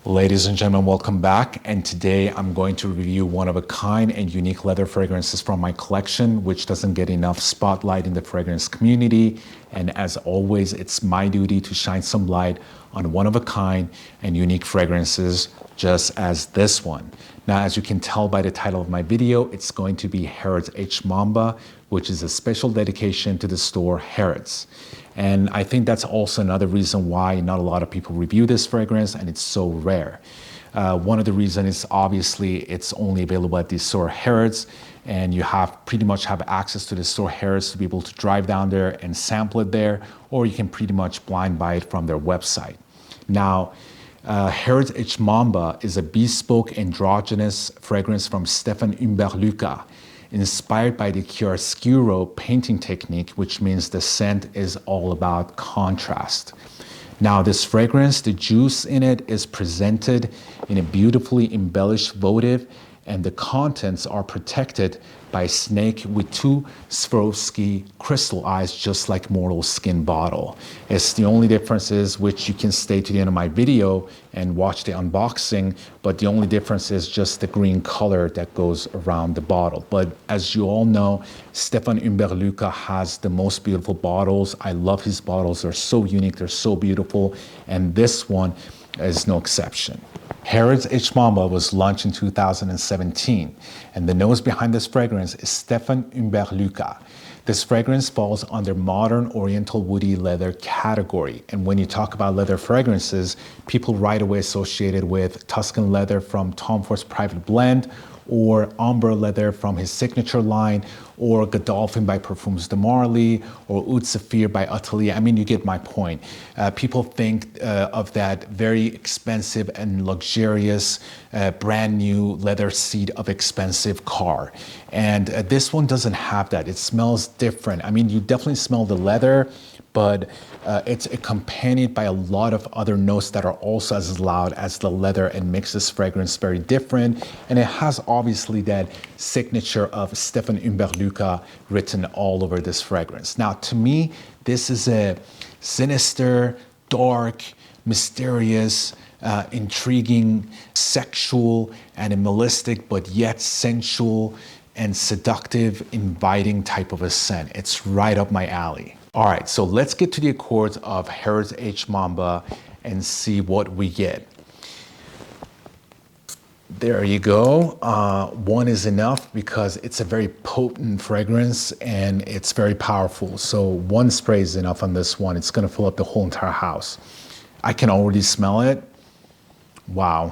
Ladies and gentlemen, welcome back. And today I'm going to review one of a kind and unique leather fragrances from my collection, which doesn't get enough spotlight in the fragrance community. And as always, it's my duty to shine some light on one of a kind and unique fragrances, just as this one. Now, as you can tell by the title of my video, it's going to be Harrods H Mamba, which is a special dedication to the store Harrods. And I think that's also another reason why not a lot of people review this fragrance and it's so rare. One of the reasons is obviously it's only available at the store Harrods, and you pretty much have access to the store Harrods to be able to drive down there and sample it there, or you can pretty much blind buy it from their website. Now, Harrods H Mamba is a bespoke androgynous fragrance from Stéphane Humbert, inspired by the chiaroscuro painting technique, which means the scent is all about contrast. Now, this fragrance, the juice in it is presented in a beautifully embellished votive, and the contents are protected by a snake with two Swarovski crystal eyes, just like mortal skin bottle. It's the only difference is, which you can stay to the end of my video and watch the unboxing, but the only difference is just the green color that goes around the bottle. But as you all know, Stéphane Humbert has the most beautiful bottles. I love his bottles. They're so unique. They're so beautiful. And this one is no exception. Harrods H Mamba was launched in 2017, and the nose behind this fragrance is Stéphane Humbert. This fragrance falls under modern oriental woody leather category. And when you talk about leather fragrances, people right away associate it with Tuscan leather from Tom Ford's Private Blend, or Amber leather from his signature line, or Godolphin by Parfums de Marly, or Oud Zephyr by Atelier. I mean, you get my point. People think of that very expensive and luxurious, brand new leather seat of expensive car. And this one doesn't have that. It smells different. I mean, you definitely smell the leather, but it's accompanied by a lot of other notes that are also as loud as the leather and makes this fragrance very different. And it has obviously that signature of Stéphane Humbert written all over this fragrance. Now, to me, this is a sinister, dark, mysterious, intriguing, sexual, animalistic, but yet sensual and seductive, inviting type of a scent. It's right up my alley. All right, so let's get to the accords of Harrods H Mamba and see what we get. There you go. One is enough because it's a very potent fragrance and it's very powerful. So one spray is enough on this one. It's gonna fill up the whole entire house. I can already smell it. Wow.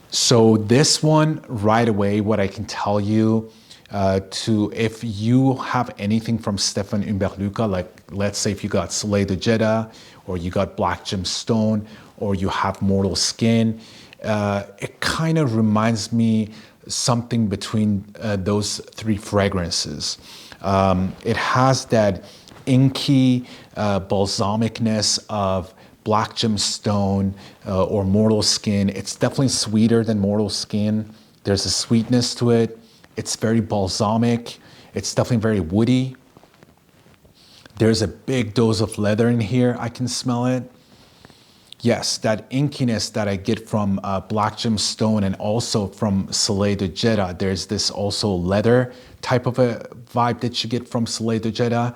So this one, right away, what I can tell you, if you have anything from Stéphane Humbert, like let's say if you got Soleil de Jeddah, or you got Black Gemstone, or you have Mortal Skin, it kind of reminds me something between those three fragrances. It has that inky balsamicness of Black Gemstone or Mortal Skin. It's definitely sweeter than Mortal Skin. There's a sweetness to it. It's very balsamic. It's definitely very woody. There's a big dose of leather in here. I can smell it. Yes, that inkiness that I get from Black Gemstone and also from Soleil de Jeddah. There's this also leather type of a vibe that you get from Soleil de Jeddah.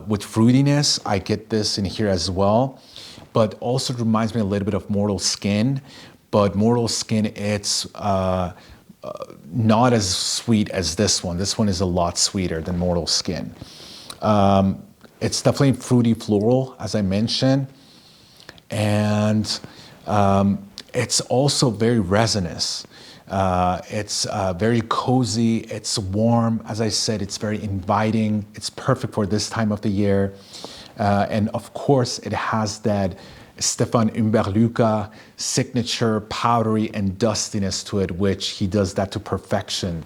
With fruitiness, I get this in here as well. But also reminds me a little bit of Mortal Skin. But Mortal Skin, it's not as sweet as this one. This one is a lot sweeter than Mortal Skin. It's definitely fruity floral, as I mentioned. And it's also very resinous. It's very cozy, it's warm. As I said, it's very inviting. It's perfect for this time of the year. And of course, it has that Stéphane Humbert signature powdery and dustiness to it, which he does that to perfection.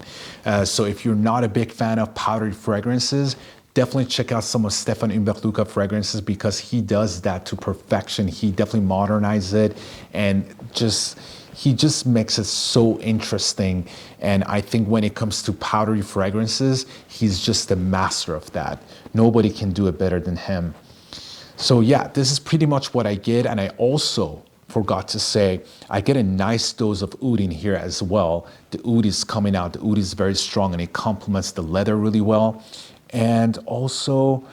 So if you're not a big fan of powdery fragrances, definitely check out some of Stéphane Humbert fragrances because he does that to perfection. He definitely modernizes it and he just makes it so interesting. And I think when it comes to powdery fragrances, he's just a master of that. Nobody can do it better than him. So yeah, this is pretty much what I get. And I also, forgot to say, I get a nice dose of oud in here as well. The oud is coming out. The oud is very strong and it complements the leather really well. And also,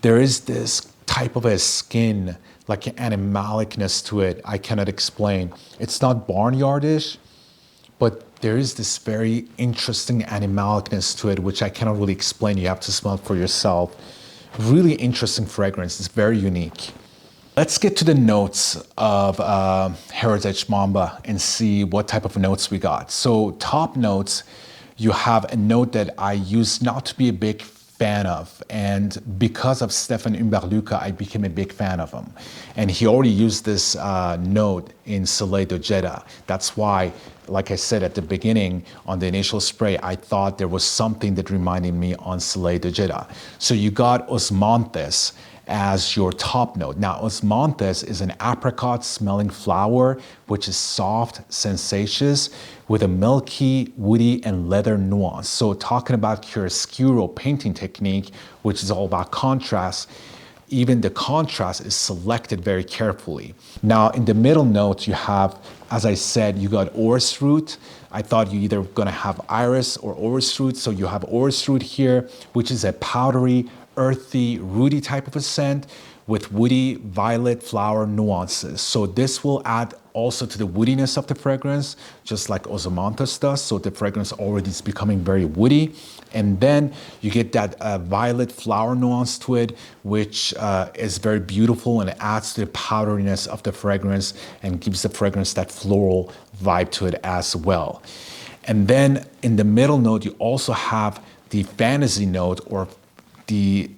there is this type of a skin, like an animalicness to it. I cannot explain. It's not barnyardish, but there is this very interesting animalicness to it, which I cannot really explain. You have to smell it for yourself. Really interesting fragrance. It's very unique. Let's get to the notes of Harrods Mamba and see what type of notes we got. So top notes, you have a note that I used not to be a big fan of, and because of Stéphane Humbert, I became a big fan of him. And he already used this note in Soleil de Jeddah. That's why, like I said at the beginning on the initial spray, I thought there was something that reminded me on Soleil de Jeddah. So you got osmanthus as your top note. Now, osmanthus is an apricot smelling flower, which is soft, sensacious, with a milky, woody, and leather nuance. So talking about chiaroscuro painting technique, which is all about contrast, even the contrast is selected very carefully. Now, in the middle note, you have, as I said, you got orris root. I thought you either gonna have iris or orris root. So you have orris root here, which is a powdery, earthy, rooty type of a scent with woody violet flower nuances. So this will add also to the woodiness of the fragrance, just like osmanthus does. So the fragrance already is becoming very woody. And then you get that violet flower nuance to it, which is very beautiful and it adds to the powderiness of the fragrance and gives the fragrance that floral vibe to it as well. And then in the middle note, you also have the fantasy note or the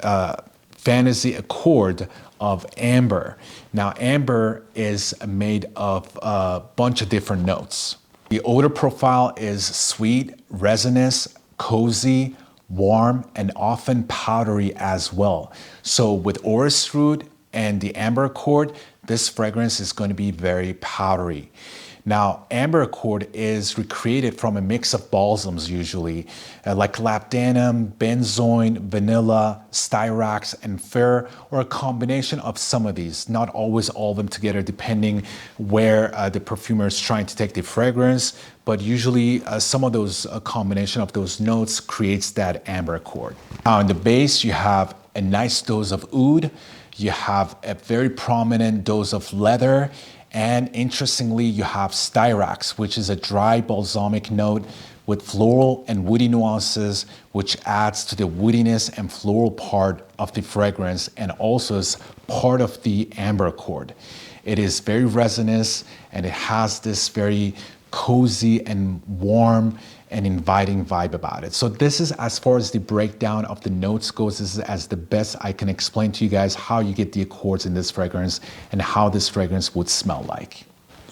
fantasy accord of amber. Now, amber is made of a bunch of different notes. The odor profile is sweet, resinous, cozy, warm, and often powdery as well. So with orris root and the amber accord, this fragrance is going to be very powdery. Now, amber accord is recreated from a mix of balsams usually, like labdanum, benzoin, vanilla, styrax, and fir, or a combination of some of these, not always all of them together, depending where the perfumer is trying to take the fragrance, but usually some of those, a combination of those notes creates that amber accord. Now, in the base, you have a nice dose of oud, you have a very prominent dose of leather, and interestingly, you have styrax, which is a dry balsamic note with floral and woody nuances, which adds to the woodiness and floral part of the fragrance and also is part of the amber accord. It is very resinous and it has this very cozy and warm and inviting vibe about it. So this is, as far as the breakdown of the notes goes, this is as the best I can explain to you guys how you get the accords in this fragrance and how this fragrance would smell like.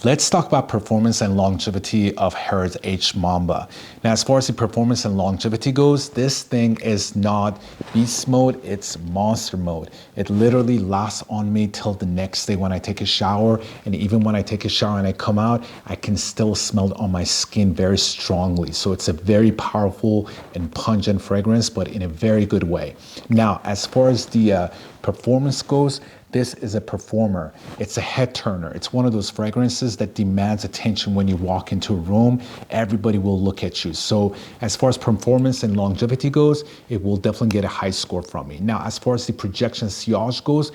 Let's talk about performance and longevity of Harrods Mamba. Now, as far as the performance and longevity goes, this thing is not beast mode, it's monster mode. It literally lasts on me till the next day when I take a shower. And even when I take a shower and I come out, I can still smell it on my skin very strongly. So it's a very powerful and pungent fragrance, but in a very good way. Now, as far as the performance goes, this is a performer. It's a head turner. It's one of those fragrances that demands attention when you walk into a room. Everybody will look at you. So as far as performance and longevity goes, it will definitely get a high score from me. Now, as far as the projection sillage goes,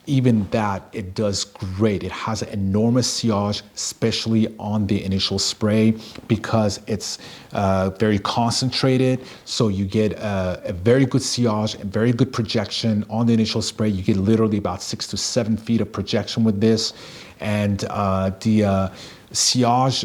even that, it does great. It has an enormous sillage, especially on the initial spray, because it's very concentrated. So you get a very good sillage, a very good projection on the initial spray. You get literally about 6 to 7 feet of projection with this. And the sillage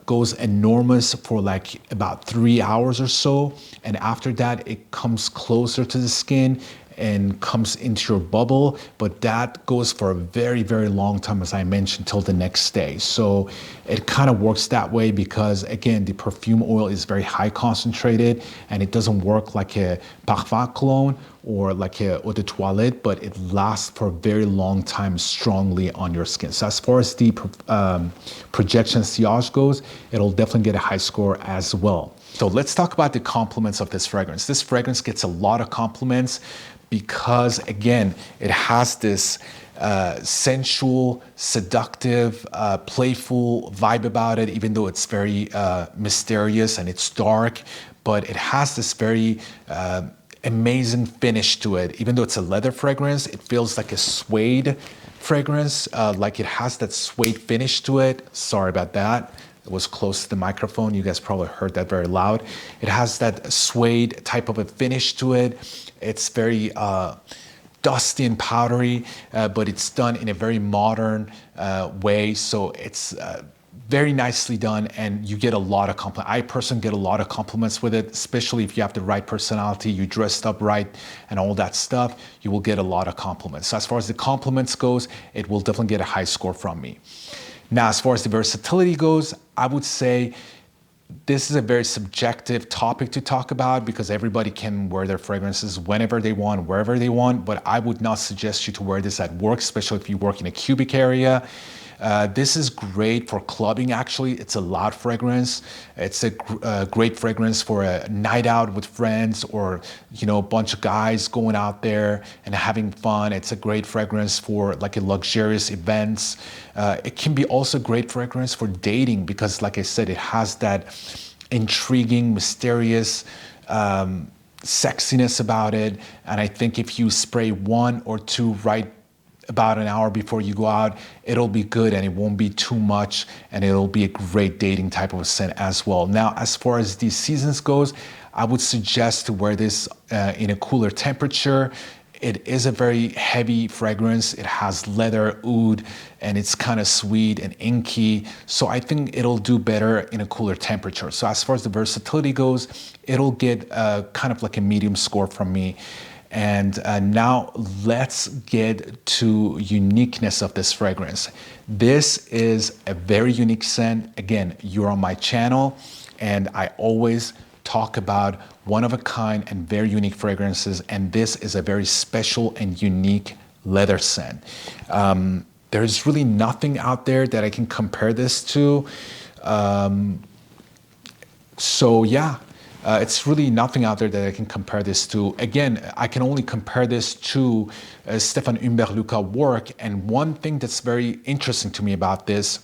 goes enormous for like about 3 hours or so. And after that, it comes closer to the skin and comes into your bubble, but that goes for a very, very long time, as I mentioned, till the next day. So it kind of works that way because, again, the perfume oil is very high concentrated and it doesn't work like a parfum cologne or like a eau de toilette, but it lasts for a very long time strongly on your skin. So as far as the projection sillage goes, it'll definitely get a high score as well. So let's talk about the compliments of this fragrance. This fragrance gets a lot of compliments because, again, it has this sensual, seductive, playful vibe about it, even though it's very mysterious and it's dark, but it has this very amazing finish to it. Even though it's a leather fragrance, it feels like a suede fragrance, like it has that suede finish to it. Sorry about that. It was close to the microphone. You guys probably heard that very loud. It has that suede type of a finish to it. It's very dusty and powdery, but it's done in a very modern way. So it's very nicely done, and you get a lot of compliments. I personally get a lot of compliments with it, especially if you have the right personality, you dressed up right and all that stuff, you will get a lot of compliments. So as far as the compliments goes, it will definitely get a high score from me. Now, as far as the versatility goes, I would say this is a very subjective topic to talk about because everybody can wear their fragrances whenever they want, wherever they want, but I would not suggest you to wear this at work, especially if you work in a cubic area. This is great for clubbing, actually. It's a loud fragrance. It's a great fragrance for a night out with friends or, you know, a bunch of guys going out there and having fun. It's a great fragrance for like a luxurious events. It can be also a great fragrance for dating because, like I said, it has that intriguing, mysterious, sexiness about it. And I think if you spray one or two right about an hour before you go out, it'll be good and it won't be too much, and it'll be a great dating type of scent as well. Now, as far as these seasons goes, I would suggest to wear this in a cooler temperature. It is a very heavy fragrance. It has leather, oud, and it's kind of sweet and inky. So I think it'll do better in a cooler temperature. So as far as the versatility goes, it'll get kind of like a medium score from me. And now let's get to uniqueness of this fragrance. This is a very unique scent. Again, you're on my channel and I always talk about one of a kind and very unique fragrances. And this is a very special and unique leather scent. There's really nothing out there that I can compare this to. So yeah. It's really nothing out there that I can compare this to. Again, I can only compare this to Stéphane Humbert work. And one thing that's very interesting to me about this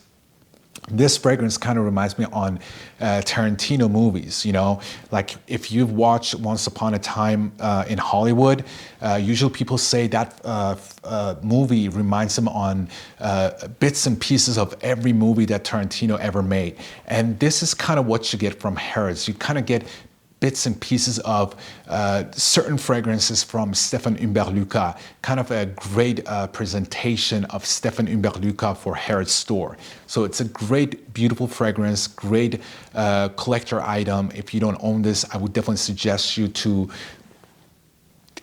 fragrance kind of reminds me on Tarantino movies, you know, like if you've watched Once Upon a Time in Hollywood, usually people say that movie reminds them on bits and pieces of every movie that Tarantino ever made. And this is kind of what you get from Harrods. You kind of get bits and pieces of certain fragrances from Stéphane Humbert, kind of a great presentation of Stéphane Humbert for Harrods store. So it's a great, beautiful fragrance, great collector item. If you don't own this, I would definitely suggest you to,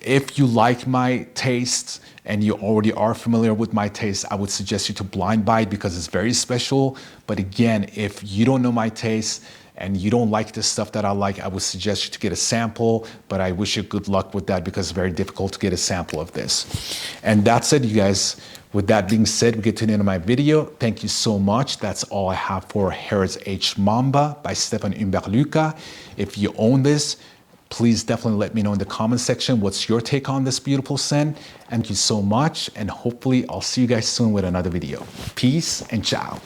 if you like my taste and you already are familiar with my taste, I would suggest you to blind buy it because it's very special. But again, if you don't know my taste, and you don't like the stuff that I like, I would suggest you to get a sample, but I wish you good luck with that because it's very difficult to get a sample of this. And that's it, you guys. With that being said, we get to the end of my video. Thank you so much. That's all I have for Harrods H Mamba by Stéphane Humbert. If you own this, please definitely let me know in the comment section what's your take on this beautiful scent. Thank you so much, and hopefully I'll see you guys soon with another video. Peace and ciao.